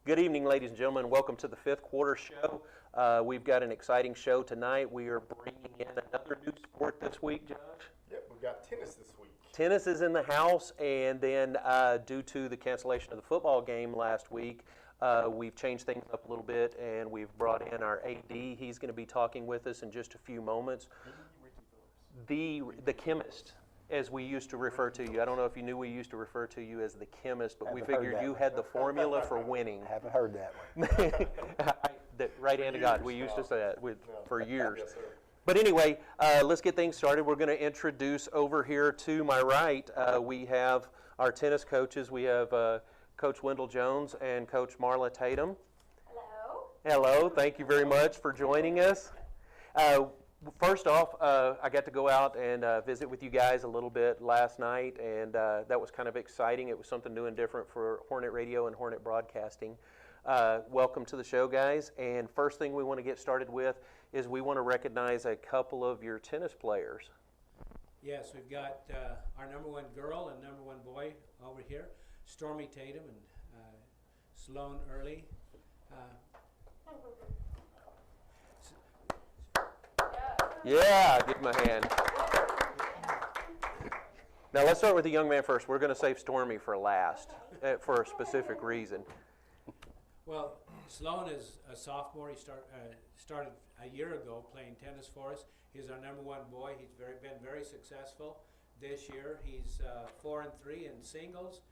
Good evening, ladies and gentlemen. Welcome to the fifth quarter show. We've got an exciting show tonight. We are bringing in another new sport this week, Josh. Yep, we've got tennis this week. Tennis is in the house, and then due to the cancellation of the football game last week, we've changed things up a little bit, and we've brought in our AD. He's going to be talking with us in just a few moments. The chemist, as we used to refer to you. I don't know if you knew we used to refer to you as the chemist, but we figured you had the formula for winning. I haven't heard that one. The right hand of God. We used to say that for years. Yes, sir. But anyway, let's get things started. We're going to introduce over here to my right, we have our tennis coaches. We have Coach Wendell Jones and Coach Marla Tatum. Hello. Hello. Thank you very much for joining us. First off, I got to go out and visit with you guys a little bit last night, and that was kind of exciting. It was something new and different for Hornet Radio and Hornet Broadcasting. Welcome to the show, guys. And first thing we want to get started with is we want to recognize a couple of your tennis players. Yes, we've got our number one girl and number one boy over here, Stormy Tatum and Sloan Early. Yeah, give him a hand. Now let's start with the young man first. We're going to save Stormy for last, for a specific reason. Well, Sloan is a sophomore. He started a year ago playing tennis for us. He's our number one boy. He's been very successful this year. He's 4-3 in singles,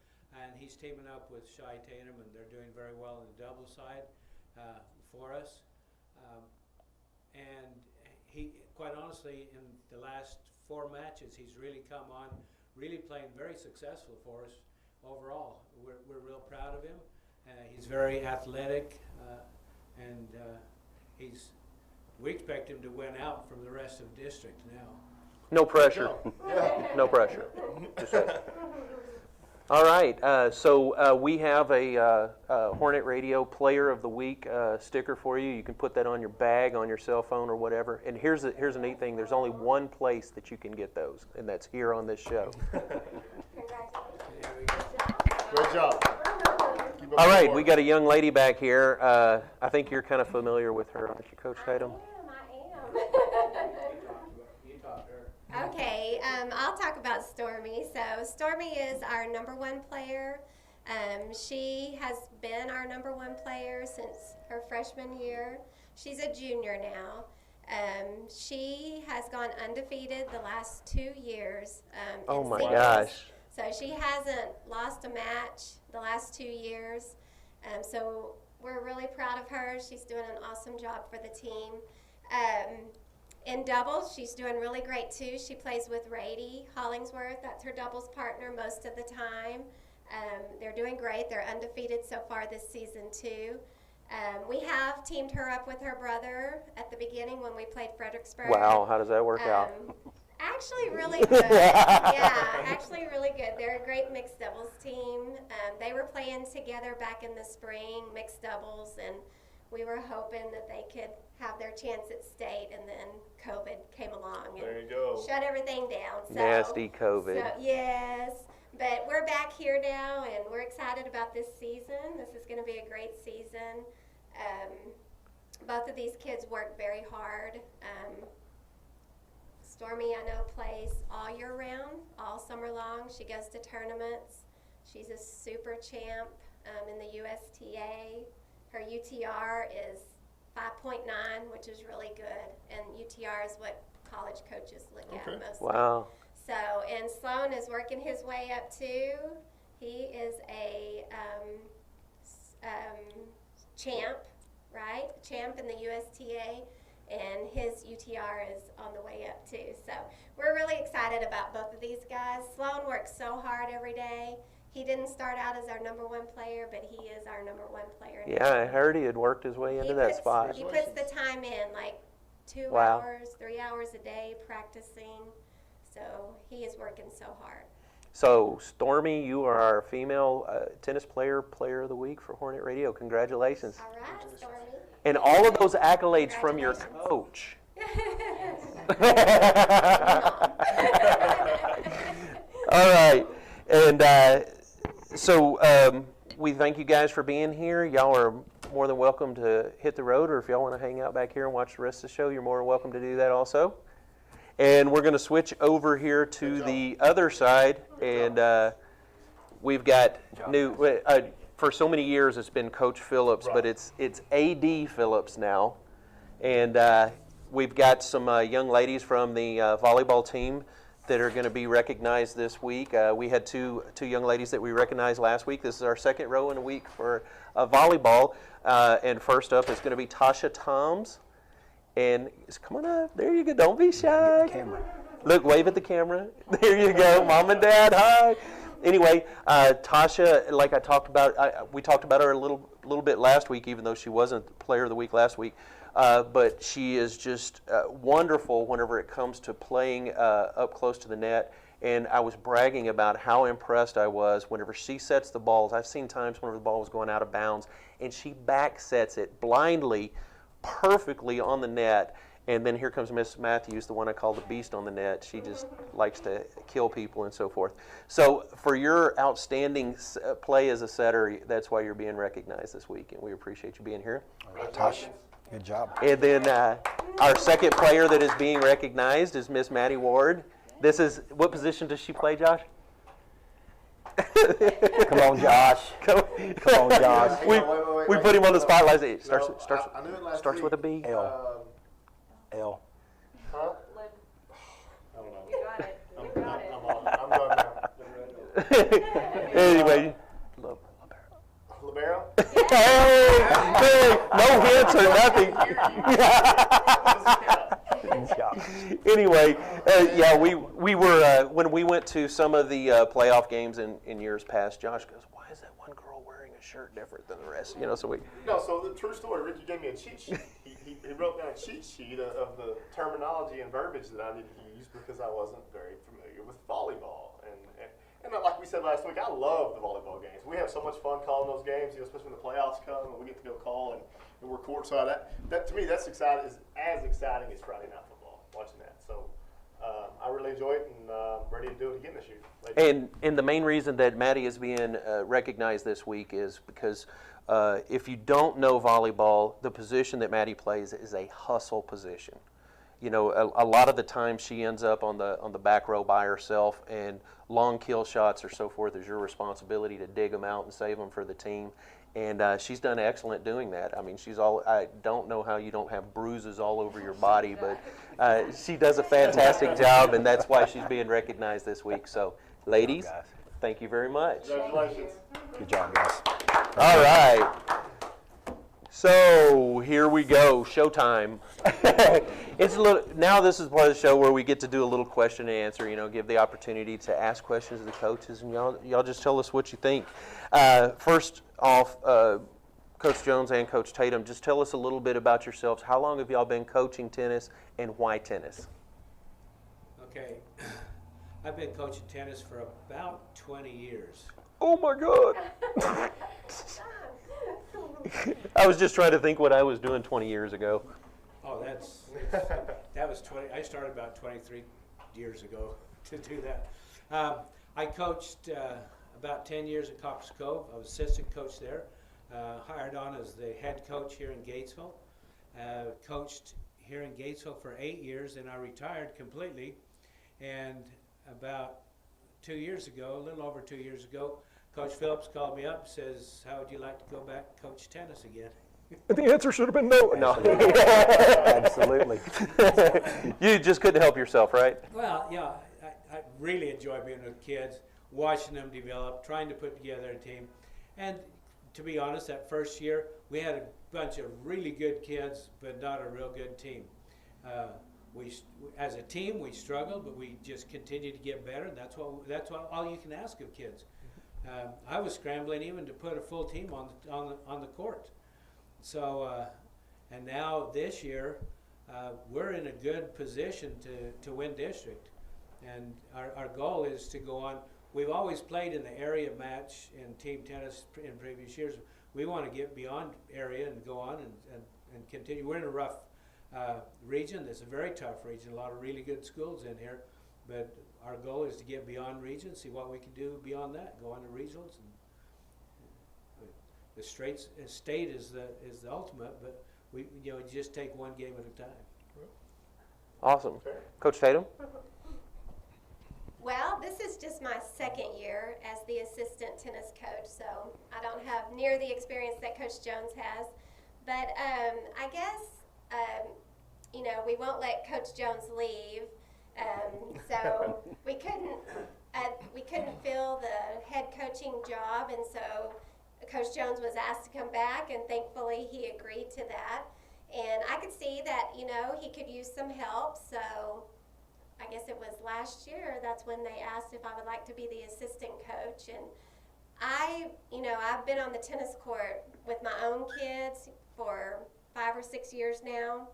and he's teaming up with Shy Tatum, and they're doing very well on the double side for us. And he, quite honestly, in the last 4 matches, he's really come on, really playing very successful for us overall. We're real proud of him. He's very athletic, and we expect him to win out from the rest of district now. No pressure. No pressure. Just say. All right, so we have a Hornet Radio Player of the Week sticker for you. You can put that on your bag, on your cell phone, or whatever. And here's a neat thing. There's only one place that you can get those, and that's here on this show. Great job. All right, we got a young lady back here. I think you're kind of familiar with her, aren't you, Coach Tatum? I am. Okay, I'll talk about Stormy. So Stormy is our number one player. She has been our number one player since her freshman year. She's a junior now. She has gone undefeated the last 2 years. Oh my singles. gosh. So she hasn't lost a match the last 2 years. So we're really proud of her. She's doing an awesome job for the team. In doubles, she's doing really great too. She plays with Rady Hollingsworth. That's her doubles partner most of the time. They're doing great. They're undefeated so far this season too. We have teamed her up with her brother at the beginning when we played Fredericksburg. Wow, how does that work out? Actually really good. Yeah, actually really good. They're a great mixed doubles team. They were playing together back in the spring, mixed doubles, and we were hoping that they could have their chance at state, and then COVID came along and There you go. shut everything down. So, Nasty COVID. So, yes, but we're back here now, and we're excited about this season. This is going to be a great season. Both of these kids work very hard. Stormy, I know, plays all year round, all summer long. She goes to tournaments. She's a super champ in the USTA. Her UTR is 5.9, which is really good, and UTR is what college coaches look at mostly. Wow. So, and Sloan is working his way up too. He is a champ, right? Champ in the USTA, and his UTR is on the way up too. So we're really excited about both of these guys. Sloan works so hard every day. He didn't start out as our #1 player, but he is our #1 player. Yeah, I heard he had worked his way into that spot. He puts the time in, like 2 Wow. hours, 3 hours a day practicing. So he is working so hard. So, Stormy, you are our female tennis player of the week for Hornet Radio. Congratulations. All right, Stormy. And all of those accolades from your coach. All right. And so we thank you guys for being here. Y'all are more than welcome to hit the road, or if y'all want to hang out back here and watch the rest of the show, you're more than welcome to do that also. And we're going to switch over here to the other side, and we've got new. For so many years, it's been Coach Phillips, but it's AD Phillips now, and we've got some young ladies from the volleyball team that are going to be recognized this week. We had two young ladies that we recognized last week. This is our second row in a week for volleyball, and first up is going to be Tasha Toms. And come on up. There you go. Don't be shy. Look, wave at the camera. There you go. Mom and Dad, hi. Anyway, Tasha, like I talked about, we talked about her a little bit last week, even though she wasn't Player of the Week last week. But she is just wonderful whenever it comes to playing up close to the net. And I was bragging about how impressed I was whenever she sets the balls. I've seen times whenever the ball was going out of bounds, and she back sets it blindly, perfectly on the net. And then here comes Miss Matthews, the one I call the beast on the net. She just likes to kill people and so forth. So for your outstanding play as a setter, that's why you're being recognized this week, and we appreciate you being here. All right, Tosh, good job. And then our second player that is being recognized is Miss Maddie Ward. This is, what position does she play, Josh? Come on, Josh. Come on, Josh. We put him on the spotlight. It I knew it last starts week. with a B. L. Huh? You got it. You got it. I'm done now. Anyway. Libero? Hey, no hints or nothing. Anyway, yeah, we were when we went to some of the playoff games in years past. Josh goes, "Why is that one girl wearing a shirt different than the rest?" You know, so we. No, so the true story. Ricky gave me a cheat sheet. He wrote down a cheat sheet of the terminology and verbiage that I needed to use because I wasn't very familiar with volleyball. And like we said last week, I love the volleyball games. We have so much fun calling those games, especially when the playoffs come and we get to go call and we're courtside. That to me, that's exciting. Is as exciting as Friday Night Football. Watching that, so I really enjoy it and ready to do it again this year. And the main reason that Maddie is being recognized this week is because if you don't know volleyball, the position that Maddie plays is a hustle position. You know, a lot of the time she ends up on the back row by herself, and long kill shots or so forth is your responsibility to dig them out and save them for the team. And she's done excellent doing that. I mean, I don't know how you don't have bruises all over your body, but she does a fantastic job, and that's why she's being recognized this week. So, ladies, thank you very much. Congratulations. Good job, guys. All right. So here we go, showtime. It's a little. Now this is part of the show where we get to do a little question and answer. You know, give the opportunity to ask questions to the coaches, and y'all just tell us what you think. First off, Coach Jones and Coach Tatum, just tell us a little bit about yourselves. How long have y'all been coaching tennis, and why tennis? Okay, I've been coaching tennis for about 20 years. Oh my God! I was just trying to think what I was doing 20 years ago. Oh, that was 20. I started about 23 years ago to do that. I coached about 10 years at Copper's Cove. I was assistant coach there. Hired on as the head coach here in Gatesville. Coached here in Gatesville for 8 years, and I retired completely. And about 2 years ago, a little over 2 years ago, Coach Phillips called me up and says, "How would you like to go back and coach tennis again?" The answer should have been no. No. Absolutely. You just couldn't help yourself, right? Well, yeah, I really enjoy being with kids, watching them develop, trying to put together a team. And to be honest, that first year we had a bunch of really good kids, but not a real good team. As a team, we struggled, but we just continued to get better. And that's what all you can ask of kids. I was scrambling even to put a full team on the court. So, and now this year, we're in a good position to win district, and our goal is to go on. We've always played in the area match in team tennis in previous years. We want to get beyond area and go on and continue. We're in a rough region. It's a very tough region. A lot of really good schools in here, but our goal is to get beyond region, see what we can do beyond that, go on to regionals. And the state is the ultimate, but we just take one game at a time. Awesome. Coach Tatum? Well, this is just my second year as the assistant tennis coach, so I don't have near the experience that Coach Jones has. But I guess, we won't let Coach Jones leave. So we couldn't fill the head coaching job, and so Coach Jones was asked to come back, and thankfully he agreed to that. And I could see that, he could use some help, so I guess it was last year, that's when they asked if I would like to be the assistant coach. And I've been on the tennis court with my own kids for 5 or 6 years now.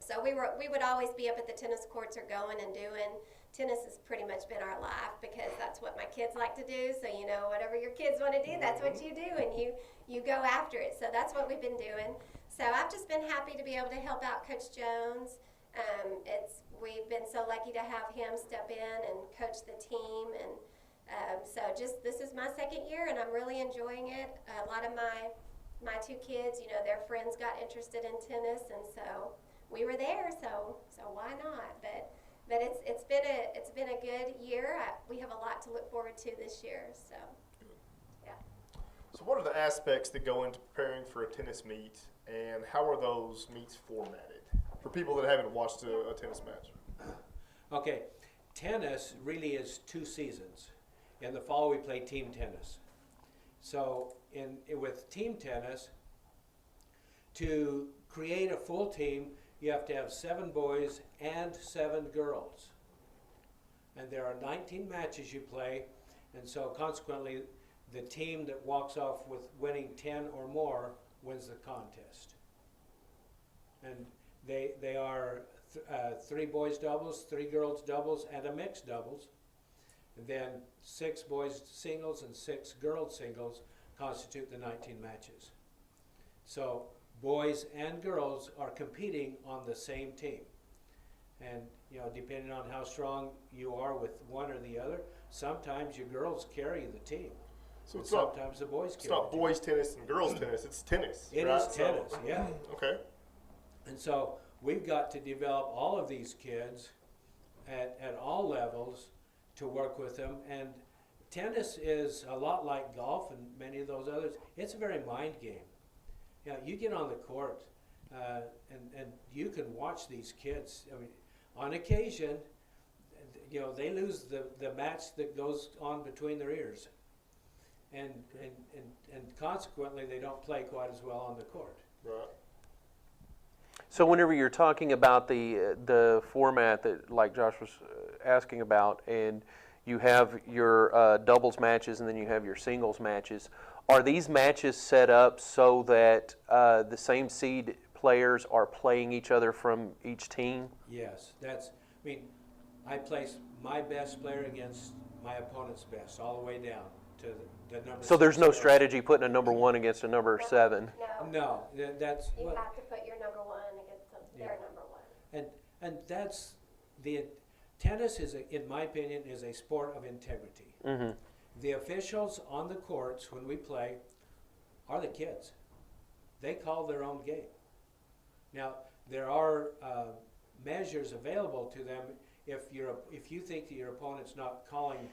So we would always be up at the tennis courts or going and doing. Tennis has pretty much been our life because that's what my kids like to do. So, whatever your kids want to do, that's what you do, and you go after it. So that's what we've been doing. So I've just been happy to be able to help out Coach Jones. We've been so lucky to have him step in and coach the team, and so this is my second year, and I'm really enjoying it. A lot of my 2 kids, their friends got interested in tennis, and so we were there. So why not? But it's been a good year. We have a lot to look forward to this year. So yeah. So what are the aspects that go into preparing for a tennis meet, and how are those meets formatted for people that haven't watched a tennis match? Okay, tennis really is 2 seasons. In the fall, we play team tennis. So with team tennis, to create a full team, you have to have 7 boys and 7 girls. And there are 19 matches you play, and so consequently, the team that walks off with winning 10 or more wins the contest. And they are 3 boys doubles, 3 girls doubles, and a mixed doubles. And then 6 boys singles and 6 girls singles constitute the 19 matches. So boys and girls are competing on the same team. And depending on how strong you are with one or the other, sometimes your girls carry the team. So it's sometimes the boys carry it's not the team. boys tennis and girls tennis, it's tennis. It right? is tennis, yeah. Okay. And so we've got to develop all of these kids at all levels to work with them. And tennis is a lot like golf and many of those others. It's a very mind game. You get on the court and you can watch these kids. I mean, on occasion, they lose the match that goes on between their ears. And consequently, they don't play quite as well on the court. Right. So whenever you're talking about the format that, like Josh was asking about, and you have your doubles matches and then you have your singles matches, are these matches set up so that the same seed players are playing each other from each team? Yes, I place my best player against my opponent's best, all the way down to the number. So there's 6 no girls. strategy putting a number 1 against a number 7? No, that's You have to put your number 1 against their number 1. and that's tennis is, in my opinion, is a sport of integrity. Mm-hmm. The officials on the courts when we play are the kids. They call their own game. Now there are measures available to them if you think that your opponent's not calling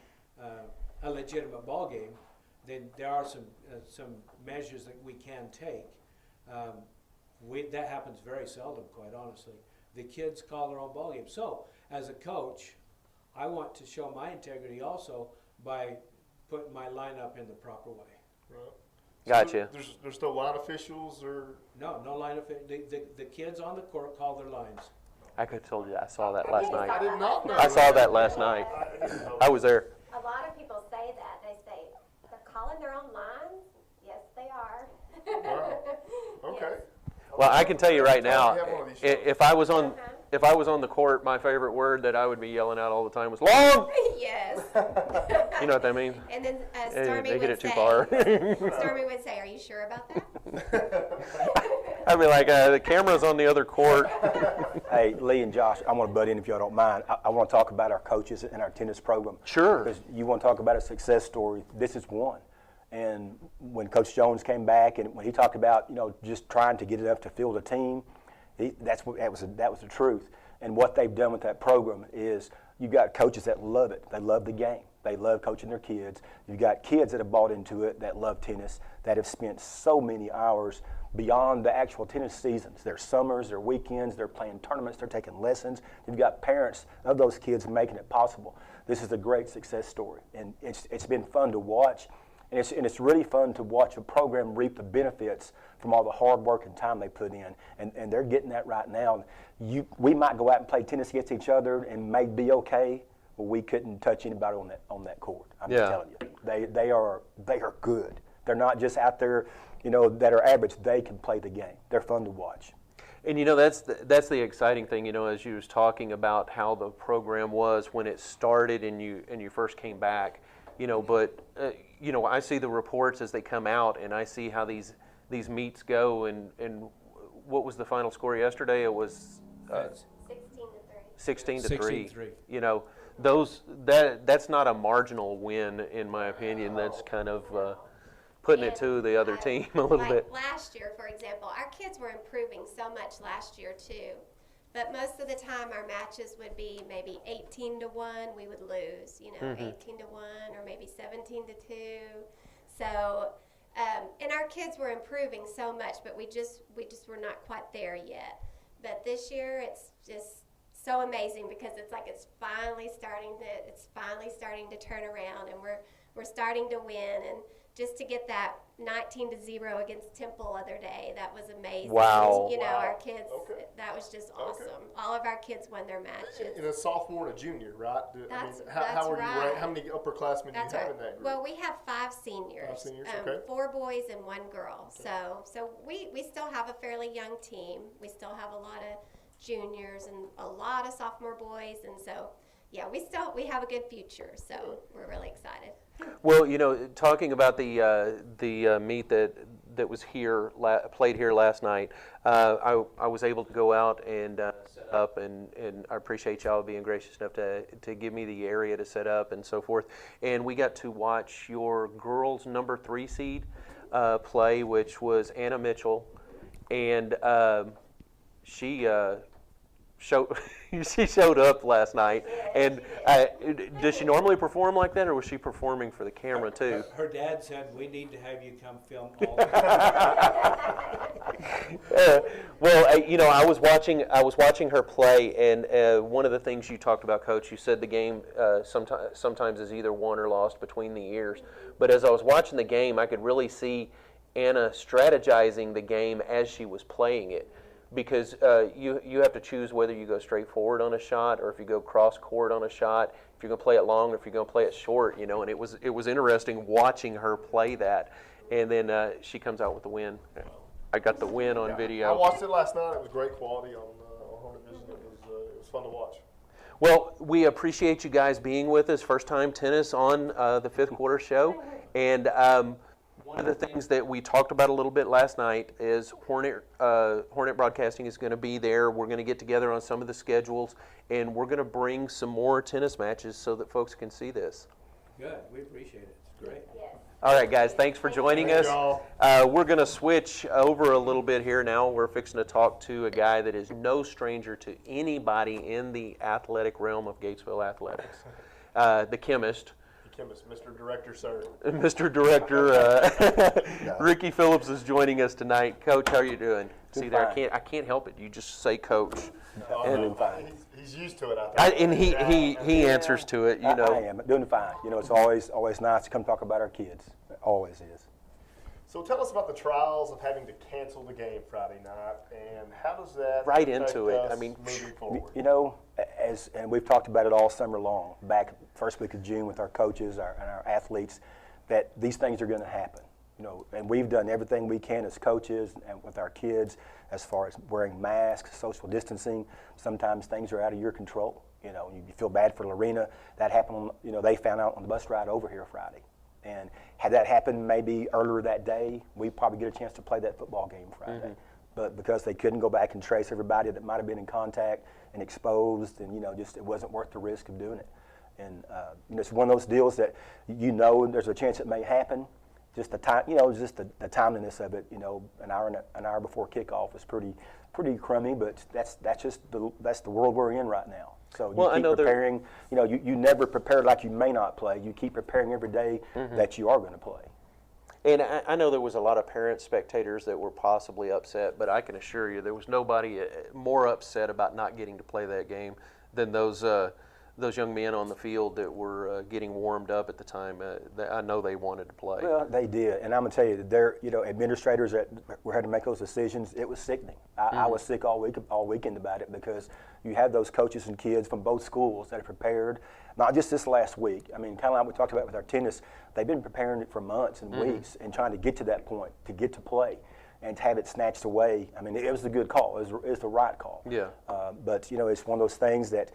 a legitimate ball game, then there are some measures that we can take. That happens very seldom, quite honestly. The kids call their own ball game. So, as a coach, I want to show my integrity also by putting my lineup in the proper way. Right. Gotcha. There's no line officials or. No line of the kids on the court call their lines. I could have told you I saw that last night. I did not know. I saw that last night. I was there. A lot of people say that. They say, they're calling their own lines? Yes, they are. Wow. Okay. Yes. Well, I can tell you right now, We have one of these shows. if I was on the court, my favorite word that I would be yelling out all the time was long. Yes. You know what that means? And then And Stormy they would hit it say, too far. Stormy would say, are you sure about that? I'd be like, the camera's on the other court. Hey, Lee and Josh, I want to butt in if y'all don't mind. I want to talk about our coaches and our tennis program. Sure. Because you want to talk about a success story. This is one. And when Coach Jones came back and when he talked about, just trying to get enough to field a team, that was the truth. And what they've done with that program is you got coaches that love it. They love the game. They love coaching their kids. You've got kids that have bought into it that love tennis, that have spent so many hours beyond the actual tennis seasons. Their summers, their weekends, they're playing tournaments, they're taking lessons. You've got parents of those kids making it possible. This is a great success story, and it's been fun to watch. And it's really fun to watch a program reap the benefits from all the hard work and time they put in. And they're getting that right now. We might go out and play tennis against each other and may be okay, but we couldn't touch anybody on that court. I'm just telling you. They are good. They're not just out there, that are average. They can play the game. They're fun to watch. And that's the exciting thing, as you was talking about how the program was when it started and you first came back, but I see the reports as they come out and I see how these meets go and what was the final score yesterday? It was 16 to 3. 16-3. That's not a marginal win in my opinion. That's kind of putting it to the other team a little bit. Last year, for example, our kids were improving so much last year too. But most of the time our matches would be maybe 18 to 1, we would lose, 18 to 1 or maybe 17 to 2. So, and our kids were improving so much, but we just were not quite there yet. But this year it's just so amazing because it's finally starting to turn around and we're starting to win, and just to get that 19-0 against Temple other day, that was amazing. Wow. Our kids, that was just awesome. All of our kids won their matches. In a sophomore and a junior, right? That's how are you right. ranked? How many upperclassmen do you have in that group? Well, we have 5 seniors. 5 seniors, okay. 4 boys and 1 girl. So we still have a fairly young team. We still have a lot of juniors and a lot of sophomore boys, and so yeah, we have a good future. So we're really excited. Well, talking about the meet that was played here last night, I was able to go out and set up, and I appreciate y'all being gracious enough to give me the area to set up and so forth. And we got to watch your girls' number 3 seed play, which was Anna Mitchell, and she showed up last night. And does she normally perform like that, or was she performing for the camera too? Her dad said, we need to have you come film all the time. Well, I was watching her play, and one of the things you talked about, Coach, you said the game sometimes is either won or lost between the ears. But as I was watching the game, I could really see Anna strategizing the game as she was playing it. Because you have to choose whether you go straight forward on a shot or if you go cross court on a shot, if you're going to play it long or if you're going to play it short, and it was interesting watching her play that. And then she comes out with the win. I got the win on video. I watched it last night. It was great quality on Hornet Vision. It was fun to watch. Well, we appreciate you guys being with us. First time tennis on the 5th quarter show. And one of the things that we talked about a little bit last night is Hornet Broadcasting is going to be there. We're going to get together on some of the schedules, and we're going to bring some more tennis matches so that folks can see this. Good. We appreciate it. It's great. Yes. All right, guys, thanks for joining us. We're going to switch over a little bit here now. We're fixing to talk to a guy that is no stranger to anybody in the athletic realm of Gatesville Athletics, the chemist. Mr. Director, sir. Mr. Director, Ricky Phillips is joining us tonight. Coach, how are you doing? See there, I can't help it. You just say Coach. Doing fine. He's used to it, I think. And he answers to it, I am doing fine. It's always nice to come talk about our kids. It always is. So tell us about the trials of having to cancel the game Friday night, and how does that Right affect into it. us I mean, moving forward? You know, and we've talked about it all summer long, back first week of June with our coaches and our athletes, that these things are going to happen. You know, and we've done everything we can as coaches and with our kids as far as wearing masks, social distancing. Sometimes things are out of your control. You know, you feel bad for Lorena. That happened, you know, they found out on the bus ride over here Friday. And had that happened maybe earlier that day, we'd probably get a chance to play that football game Friday. But because they couldn't go back and trace everybody that might have been in contact and exposed, and, you know, just it wasn't worth the risk of doing it. And, you know, it's one of those deals that, you know, there's a chance it may happen. Just the time, you know, just the timeliness of it. You know, an hour before kickoff is pretty crummy, but that's the world we're in right now. So you keep preparing. You know, you never prepare like you may not play. You keep preparing every day that you are going to play. And I know there was a lot of parents, spectators that were possibly upset, but I can assure you there was nobody more upset about not getting to play that game than those young men on the field that were getting warmed up at the time. I know they wanted to play. Well, they did, and I'm gonna tell you that they're, you know, administrators that were having to make those decisions. It was sickening. I was sick all weekend about it, because you have those coaches and kids from both schools that are prepared. Not just this last week. I mean, kind of like we talked about with our tennis, they've been preparing it for months and weeks and trying to get to that point, to get to play, and to have it snatched away. I mean, it was a good call. It was the right call. Yeah. But, you know, it's one of those things that,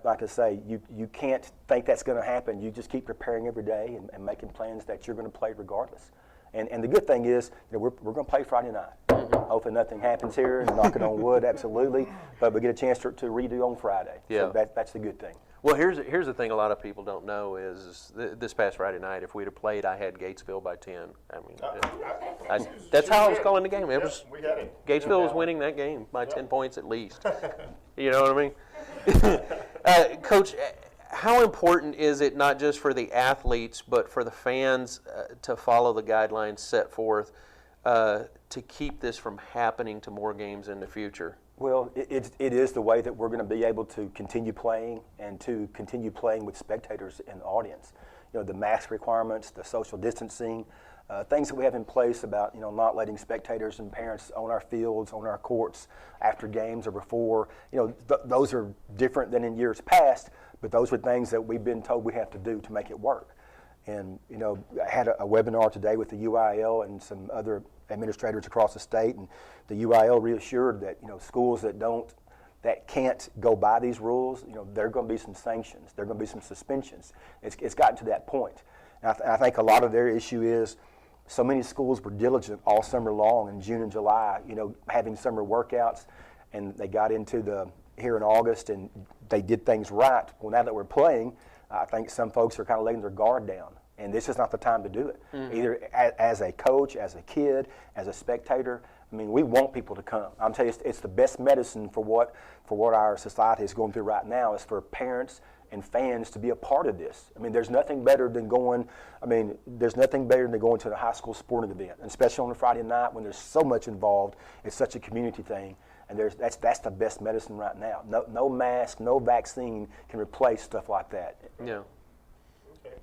like I say, you can't think that's going to happen. You just keep preparing every day and making plans that you're going to play regardless. And the good thing is, you know, we're going to play Friday night. Hopefully nothing happens here, and knocking on wood, absolutely. But we get a chance to redo on Friday. Yeah. So that's the good thing. Well, here's the thing a lot of people don't know is this past Friday night, if we'd have played, I had Gatesville by 10. I mean, that's how I was calling the game. It was we had it. Gatesville was winning that game by 10 points at least. You know what I mean? Coach, how important is it not just for the athletes but for the fans to follow the guidelines set forth to keep this from happening to more games in the future? Well, it is the way that we're going to be able to continue playing and to continue playing with spectators in the audience. You know, the mask requirements, the social distancing, things that we have in place about, you know, not letting spectators and parents on our fields, on our courts after games or before. You know, those are different than in years past, but those are things that we've been told we have to do to make it work. And, you know, I had a webinar today with the UIL and some other administrators across the state, and the UIL reassured that, you know, schools that can't go by these rules, you know, there are going to be some sanctions, there are going to be some suspensions. It's gotten to that point. And I think a lot of their issue is so many schools were diligent all summer long in June and July, you know, having summer workouts, and they got into here in August and they did things right. Well, now that we're playing, I think some folks are kind of letting their guard down, and this is not the time to do it. Either as a coach, as a kid, as a spectator. I mean, we want people to come. I'm telling you, it's the best medicine for what our society is going through right now, is for parents and fans to be a part of this. I mean, there's nothing better than going to a high school sporting event, and especially on a Friday night when there's so much involved. It's such a community thing. And that's the best medicine right now. No mask, no vaccine can replace stuff like that. Yeah. Okay.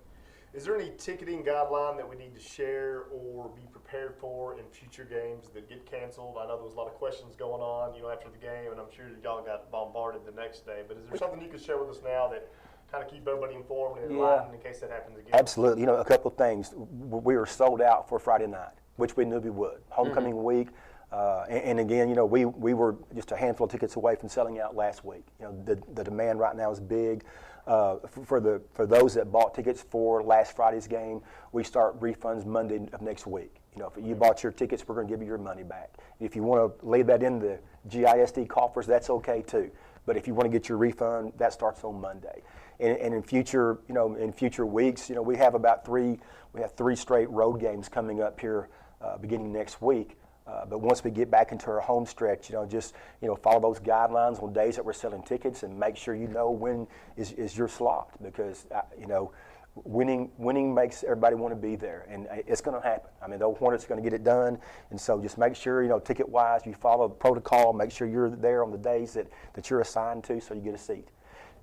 Is there any ticketing guideline that we need to share or be prepared for in future games that get canceled? I know there was a lot of questions going on, you know, after the game, and I'm sure y'all got bombarded the next day. But is there something you could share with us now that kind of keep everybody informed and enlightened in case that happens again? Absolutely. You know, a couple of things. We were sold out for Friday night, which we knew we would. Homecoming week. And again, you know, we were just a handful of tickets away from selling out last week. You know, the demand right now is big. For those that bought tickets for last Friday's game, we start refunds Monday of next week. You know, if you bought your tickets, we're going to give you your money back. If you want to leave that in the GISD coffers, that's okay too. But if you want to get your refund, that starts on Monday. And in future weeks, you know, we have three straight road games coming up here beginning next week. But once we get back into our home stretch, you know, just, you know, follow those guidelines on days that we're selling tickets, and make sure you know when is your slot, because you know, winning makes everybody want to be there, and it's going to happen. I mean, the Hornets are going to get it done, and so just make sure, you know, ticket wise, you follow the protocol. Make sure you're there on the days that you're assigned to, so you get a seat.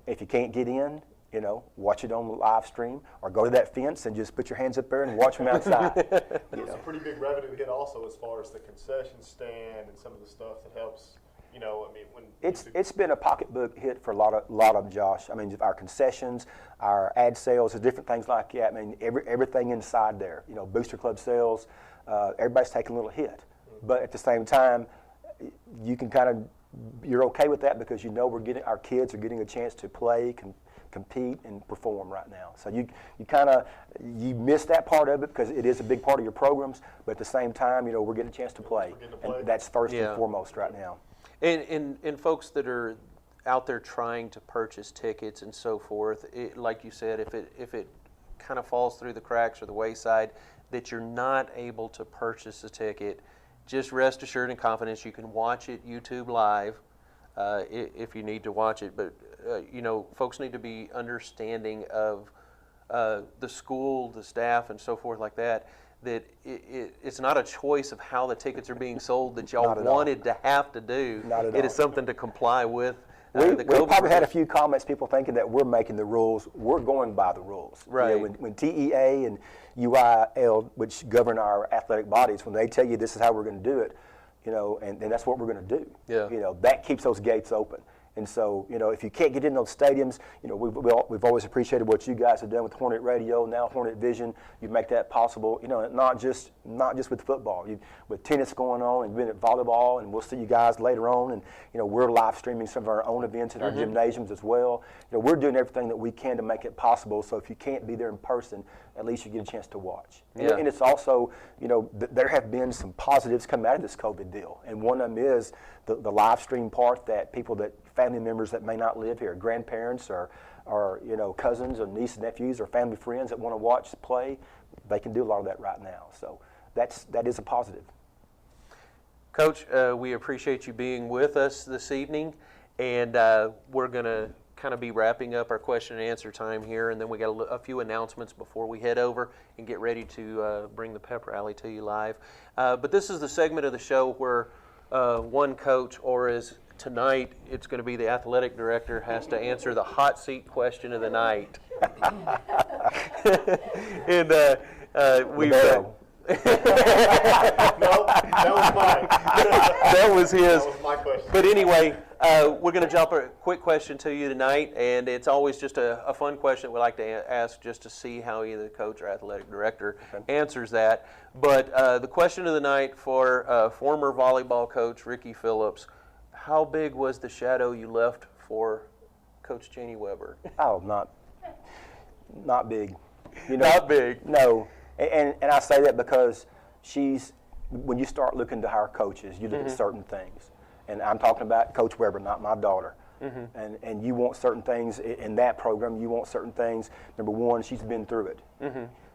If you can't get in, watch it on the live stream, or go to that fence and just put your hands up there and watch them outside. It's a pretty big revenue hit also as far as the concession stand and some of the stuff that helps. When it's been a pocketbook hit for a lot of them, Josh. I mean, our concessions, our ad sales, different things like that. I mean, everything inside there. Booster Club sales, everybody's taking a little hit, but at the same time, you can you're okay with that because our kids are getting a chance to play, compete, and perform right now. So you miss that part of it because it is a big part of your programs, but at the same time, we're getting a chance to play, and that's first and foremost right now. And folks that are out there trying to purchase tickets and so forth, like you said, if it kind of falls through the cracks or the wayside that you're not able to purchase a ticket, just rest assured and confidence you can watch it YouTube live if you need to watch it. But folks need to be understanding of the school, the staff, and so forth like that. That it's not a choice of how the tickets are being sold that y'all wanted to have to do. Not at all. It is something to comply with. We probably had a few comments, people thinking that we're making the rules. We're going by the rules. Right. When TEA and UIL, which govern our athletic bodies, when they tell you this is how we're going to do it, and that's what we're going to do. Yeah. That keeps those gates open. And so, if you can't get in those stadiums, we've always appreciated what you guys have done with Hornet Radio, now Hornet Vision. You make that possible. Not just with football, with tennis going on, and been at volleyball, and we'll see you guys later on. And we're live streaming some of our own events in our gymnasiums as well. We're doing everything that we can to make it possible. So if you can't be there in person, at least you get a chance to watch. Yeah. And it's also, there have been some positives come out of this COVID deal, and one of them is the live stream part that family members that may not live here, grandparents or cousins or nieces, nephews, or family friends that want to watch play, they can do a lot of that right now. So that is a positive. Coach, we appreciate you being with us this evening, and we're going to kind of be wrapping up our question and answer time here, and then we got a few announcements before we head over and get ready to bring the pep rally to you live. But this is the segment of the show where one coach, or as tonight it's going to be the athletic director, has to answer the hot seat question of the night. And we've No, that was mine. that was his. That was my question. But anyway, we're going to jump a quick question to you tonight, and it's always just a fun question that we like to ask just to see how either the coach or athletic director answers that. But the question of the night for former volleyball coach Ricky Phillips: how big was the shadow you left for Coach Janie Weber? Oh, not big. Not big. No, and I say that because when you start looking to hire coaches, you look at certain things. And I'm talking about Coach Weber, not my daughter. And you want certain things in that program. You want certain things. Number one, she's been through it.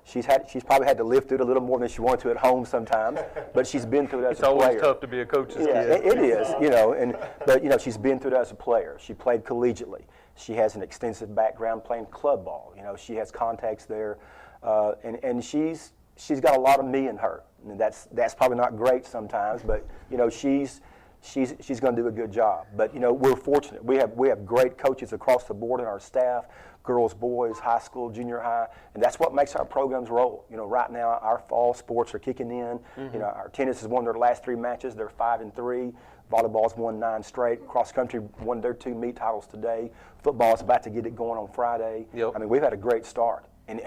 She's probably had to live through it a little more than she wanted to at home sometimes, but she's been through it as a player. It's always tough to be a coach's kid. It is, but she's been through it as a player. She played collegiately. She has an extensive background playing club ball. She has contacts there, and she's got a lot of me in her. And that's probably not great sometimes, but she's going to do a good job. But we're fortunate. We have great coaches across the board in our staff, girls, boys, high school, junior high, and that's what makes our programs roll. Right now our fall sports are kicking in. Our tennis has won their last 3 matches. They're 5-3. Volleyball's won 9 straight. Cross country won their 2 meet titles today. Football's about to get it going on Friday. Yep. I mean, we've had a great start. And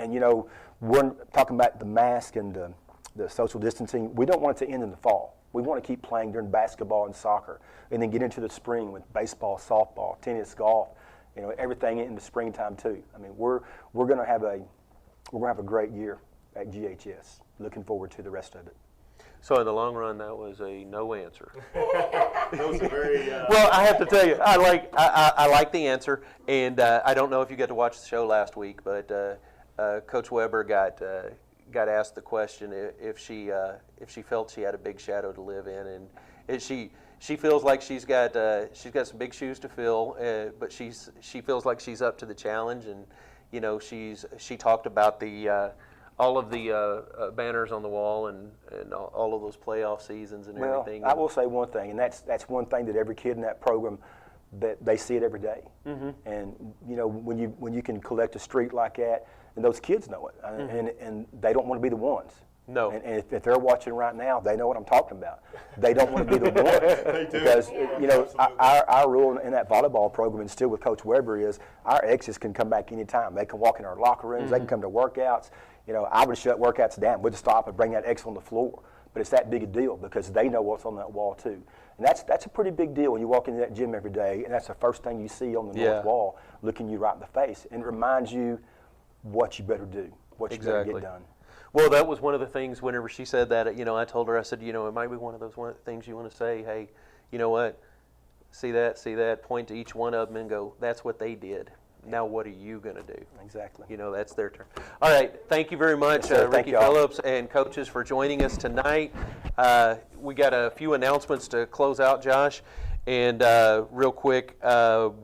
we're talking about the mask and the social distancing. We don't want it to end in the fall. We want to keep playing during basketball and soccer, and then get into the spring with baseball, softball, tennis, golf, everything in the springtime too. I mean, we're going to have a great year at GHS. Looking forward to the rest of it. So in the long run, that was a no answer. That was a very Well, I have to tell you, I like the answer, and I don't know if you got to watch the show last week, but Coach Weber got asked the question if she felt she had a big shadow to live in, and she feels like she's got some big shoes to fill, but she feels like she's up to the challenge, and she talked about the all of the banners on the wall and all of those playoff seasons and everything. Well, I will say one thing, and that's one thing that every kid in that program that they see it every day. And you know, when you can collect a streak like that, and those kids know it, and they don't want to be the ones. No. And if they're watching right now, they know what I'm talking about. They don't want to be the ones. They do. Because, you know, our rule in that volleyball program, and still with Coach Weber, is our exes can come back anytime. They can walk in our locker rooms. They can come to workouts. You know, I would shut workouts down. We'd stop and bring that ex on the floor. But it's that big a deal because they know what's on that wall, too. And that's a pretty big deal when you walk into that gym every day, and that's the first thing you see on the north wall, looking you right in the face. And it reminds you what you better do, what you better get done. Well, that was one of the things whenever she said that, you know, I told her, I said, you know, it might be one of those things you want to say, hey, you know what, see that, point to each one of them and go, that's what they did. Now what are you going to do? Exactly. You know, that's their turn. All right, thank you very much, Ricky Phillips and coaches for joining us tonight. We got a few announcements to close out, Josh. And real quick,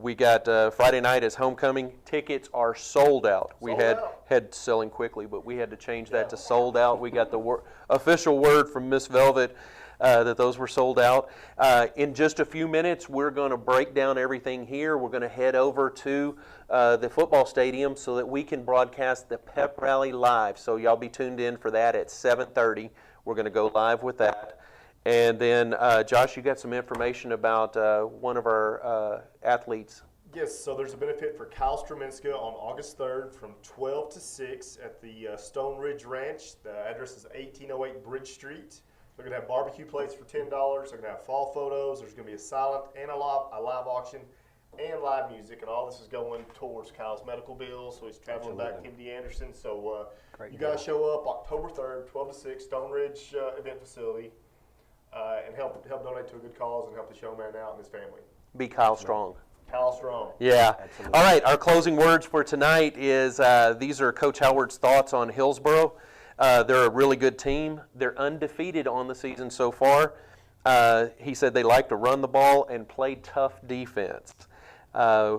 we got Friday night is homecoming. Tickets are sold out. We had selling quickly, but we had to change that to sold out. We got the official word from Miss Velvet that those were sold out. In just a few minutes, we're going to break down everything here. We're going to head over to the football stadium so that we can broadcast the pep rally live. So y'all be tuned in for that at 7:30. We're going to go live with that. And then, Josh, you got some information about one of our athletes. Yes, so there's a benefit for Kyle Strominska on August 3rd from 12 to 6 at the Stone Ridge Ranch. The address is 1808 Bridge Street. They're going to have barbecue plates for $10. They're going to have fall photos. There's going to be a silent and a live auction and live music. And all this is going towards Kyle's medical bills. So he's traveling back to MD Anderson. So you guys show up October 3rd, 12 to 6, Stone Ridge Event Facility. And help donate to a good cause and help the showman out and his family. Be Kyle Strong. Kyle Strong. Yeah. Absolutely. All right, our closing words for tonight is these are Coach Howard's thoughts on Hillsboro. They're a really good team. They're undefeated on the season so far. He said they like to run the ball and play tough defense.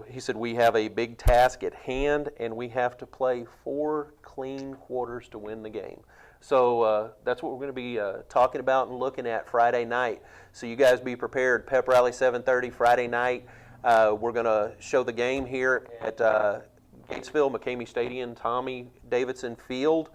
He said we have a big task at hand and we have to play 4 clean quarters to win the game. So that's what we're going to be talking about and looking at Friday night. So you guys be prepared. Pep Rally 7:30 Friday night. We're going to show the game here at Gatesville, McCamey Stadium, Tommy Davidson Field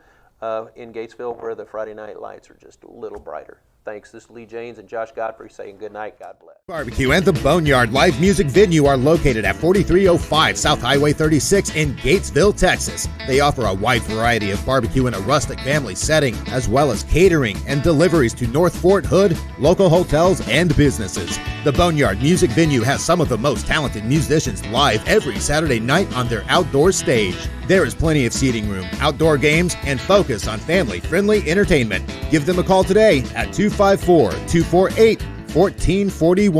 in Gatesville, where the Friday night lights are just a little brighter. Thanks. This is Lee James and Josh Godfrey saying good night. God bless. Barbecue and the Boneyard live music venue are located at 4305 South Highway 36 in Gatesville, Texas. They offer a wide variety of barbecue in a rustic family setting, as well as catering and deliveries to North Fort Hood, local hotels, and businesses. The Boneyard music venue has some of the most talented musicians live every Saturday night on their outdoor stage. There is plenty of seating room, outdoor games, and focus on family-friendly entertainment. Give them a call today at 254-248-1441.